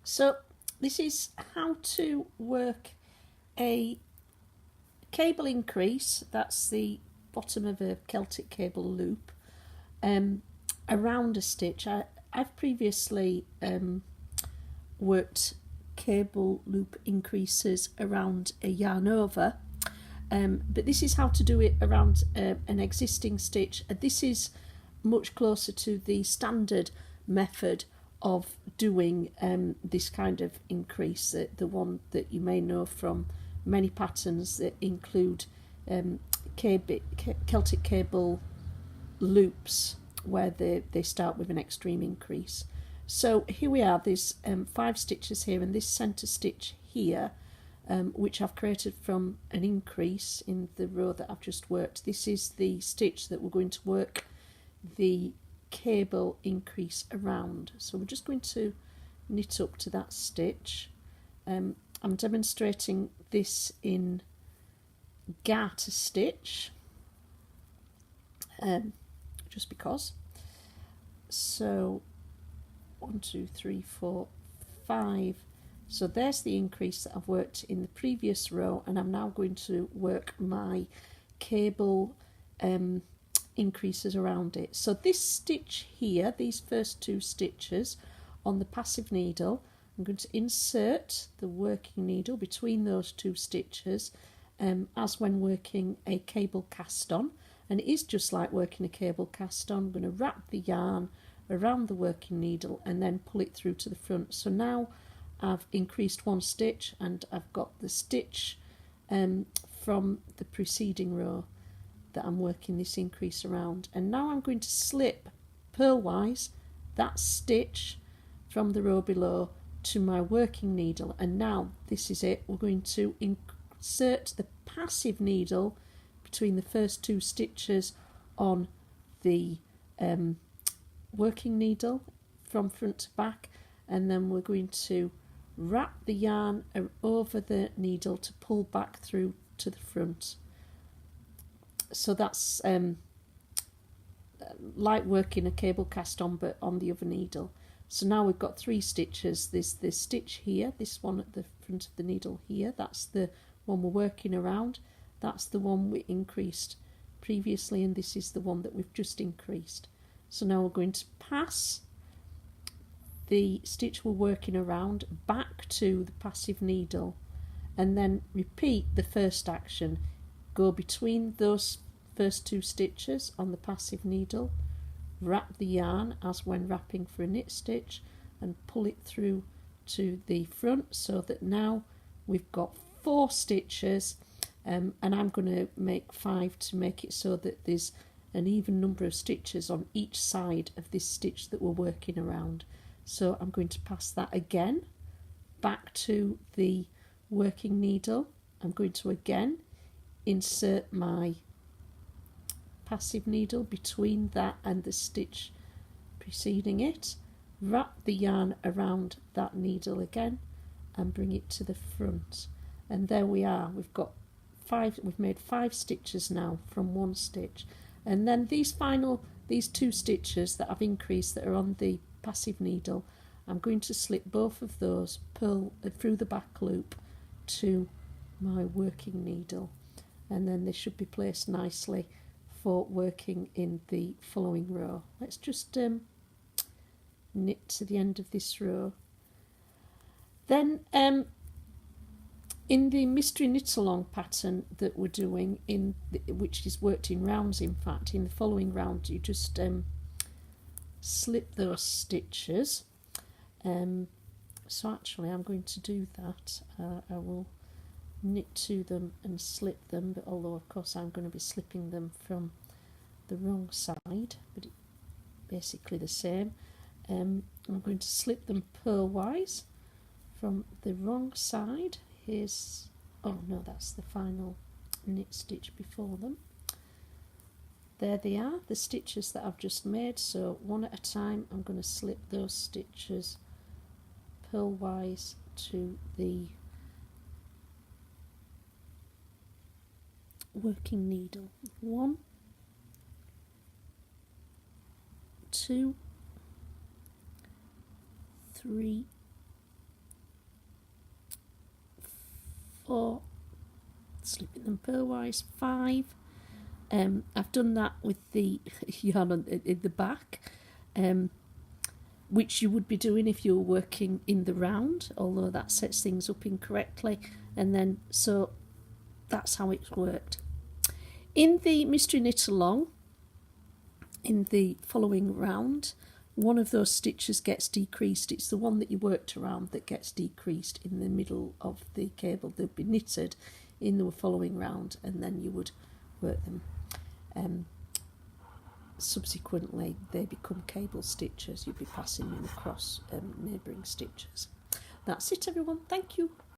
So this is how to work a cable increase, that's the bottom of a Celtic cable loop, around a stitch. I've previously worked cable loop increases around a yarn over, but this is how to do it around an existing stitch. This is much closer to the standard method of doing this kind of increase, the one that you may know from many patterns that include Celtic cable loops where they start with an extreme increase. So here we are, there's 5 stitches here, and this centre stitch here, which I've created from an increase in the row that I've just worked. This is the stitch that we're going to work the cable increase around. So we're just going to knit up to that stitch. I'm demonstrating this in garter stitch, just because. So 1, 2, 3, 4, 5. So there's the increase that I've worked in the previous row, and I'm now going to work my cable increases around it. So this stitch here, these first 2 stitches on the passive needle, I'm going to insert the working needle between those 2 stitches, as when working a cable cast on, and it is just like working a cable cast on. I'm going to wrap the yarn around the working needle and then pull it through to the front. So now I've increased 1 stitch, and I've got the stitch from the preceding row that I'm working this increase around, and now I'm going to slip purlwise that stitch from the row below to my working needle. And now this is it, we're going to insert the passive needle between the first 2 stitches on the working needle from front to back, and then we're going to wrap the yarn over the needle to pull back through to the front. So that's like working a cable cast on, but on the other needle. So now we've got 3 stitches. There's this stitch here, this one at the front of the needle here, that's the one we're working around, that's the one we increased previously, and this is the one that we've just increased. So now we're going to pass the stitch we're working around back to the passive needle, and then repeat the first action. Go between those first 2 stitches on the passive needle, wrap the yarn as when wrapping for a knit stitch, and pull it through to the front, so that now we've got 4 stitches, and I'm going to make 5 to make it so that there's an even number of stitches on each side of this stitch that we're working around. So I'm going to pass that again back to the working needle. I'm going to again insert my passive needle between that and the stitch preceding it, wrap the yarn around that needle again, and bring it to the front. And there we are, we've made 5 stitches now from 1 stitch. And then these 2 stitches that I've increased that are on the passive needle, I'm going to slip both of those through the back loop to my working needle, and then they should be placed nicely for working in the following row. Let's just knit to the end of this row. Then in the mystery knit along pattern that we're doing, which is worked in rounds, in fact, in the following round you just slip those stitches. So actually I'm going to do that. I will knit to them and slip them, but although of course I'm going to be slipping them from the wrong side, but it's basically the same. I'm going to slip them purlwise from the wrong side. Here's, oh no, that's the final knit stitch before them. There they are, the stitches that I've just made. So one at a time I'm going to slip those stitches purlwise to the working needle. 1, 2, 3, 4, slipping them purlwise, 5. I've done that with the yarn in the back, which you would be doing if you were working in the round, although that sets things up incorrectly. And then, so that's how it's worked. In the mystery knit along, in the following round, one of those stitches gets decreased. It's the one that you worked around that gets decreased in the middle of the cable. They'll be knitted in the following round, and then you would work them. Subsequently, they become cable stitches. You'll be passing them across neighbouring stitches. That's it, everyone. Thank you.